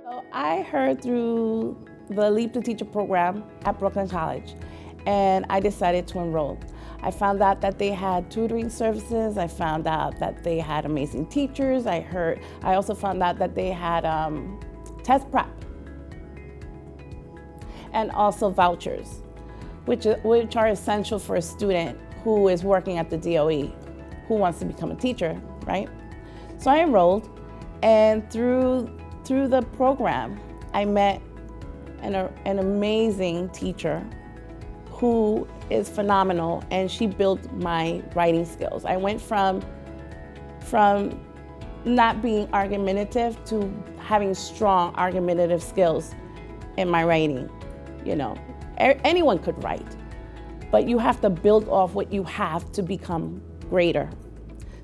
So I heard through the Leap to Teacher program at Brooklyn College, and I decided to enroll. I found out that they had tutoring services. I found out that they had amazing teachers. I also found out that they had test prep and also vouchers, which are essential for a student who is working at the DOE, who wants to become a teacher, right? So I enrolled, and through the program, I met an amazing teacher who is phenomenal, and she built my writing skills. I went from not being argumentative to having strong argumentative skills in my writing. You know, anyone could write, but you have to build off what you have to become greater.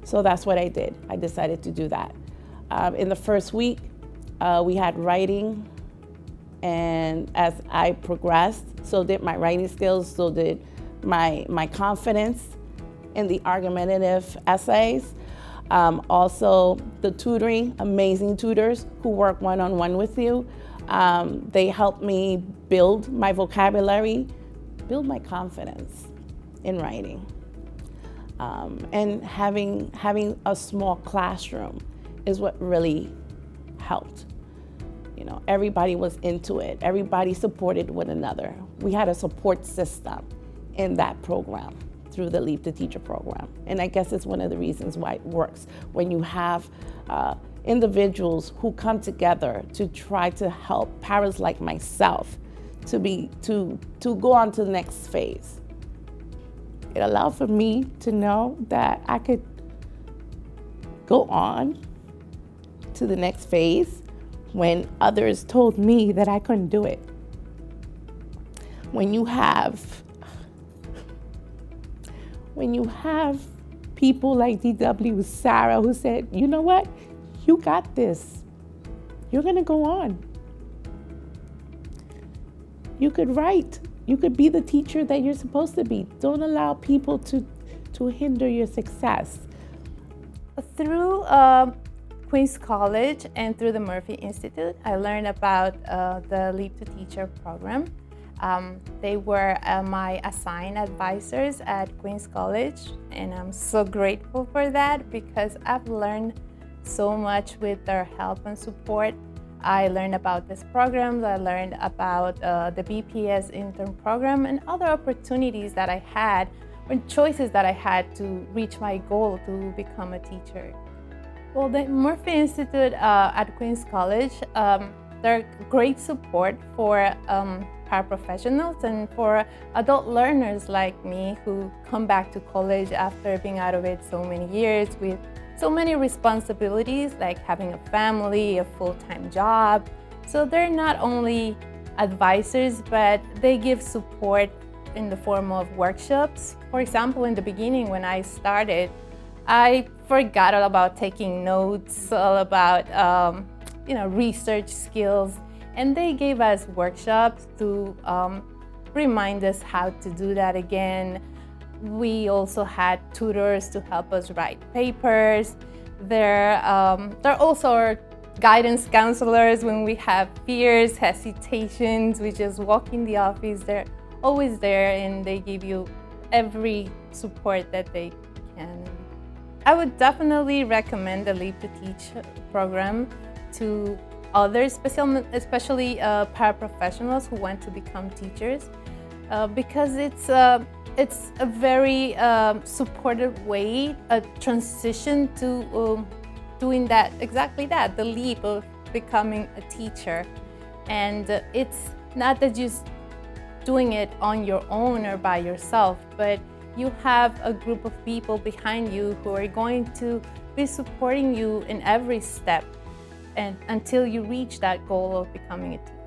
So that's what I did. I decided to do that. In the first week, we had writing, and as I progressed, so did my writing skills, so did my confidence in the argumentative essays. Also, the tutoring, amazing tutors who work one-on-one with you. They helped me build my vocabulary, build my confidence in writing. And having a small classroom is what really helped. You know, everybody was into it. Everybody supported one another. We had a support system in that program through the Leap to Teacher program. And I guess it's one of the reasons why it works when you have individuals who come together to try to help parents like myself to go on to the next phase. It allowed for me to know that I could go on to the next phase when others told me that I couldn't do it. When you have people like DW, Sarah, who said, you know what, you got this. You're gonna go on. You could write. You could be the teacher that you're supposed to be. Don't allow people to hinder your success. Through Queens College and through the Murphy Institute, I learned about the Leap to Teacher program. They were my assigned advisors at Queens College, and I'm so grateful for that because I've learned so much with their help and support. I learned about this program, I learned about the BPS intern program and other opportunities that I had and choices that I had to reach my goal to become a teacher. Well, the Murphy Institute at Queens College, they're great support for paraprofessionals and for adult learners like me who come back to college after being out of it so many years with so many responsibilities like having a family, a full-time job. So they're not only advisors, but they give support in the form of workshops. For example, in the beginning when I started, I forgot all about taking notes, all about research skills, and they gave us workshops to remind us how to do that again. We also had tutors to help us write papers. They're also our guidance counselors when we have fears, hesitations. We just walk in the office. They're always there, and they give you every support that they can. I would definitely recommend the Leap to Teach program to others, especially paraprofessionals who want to become teachers, because it's a very supportive way, a transition to doing that, exactly that, the leap of becoming a teacher. And it's not that just doing it on your own or by yourself, but you have a group of people behind you who are going to be supporting you in every step and until you reach that goal of becoming a teacher.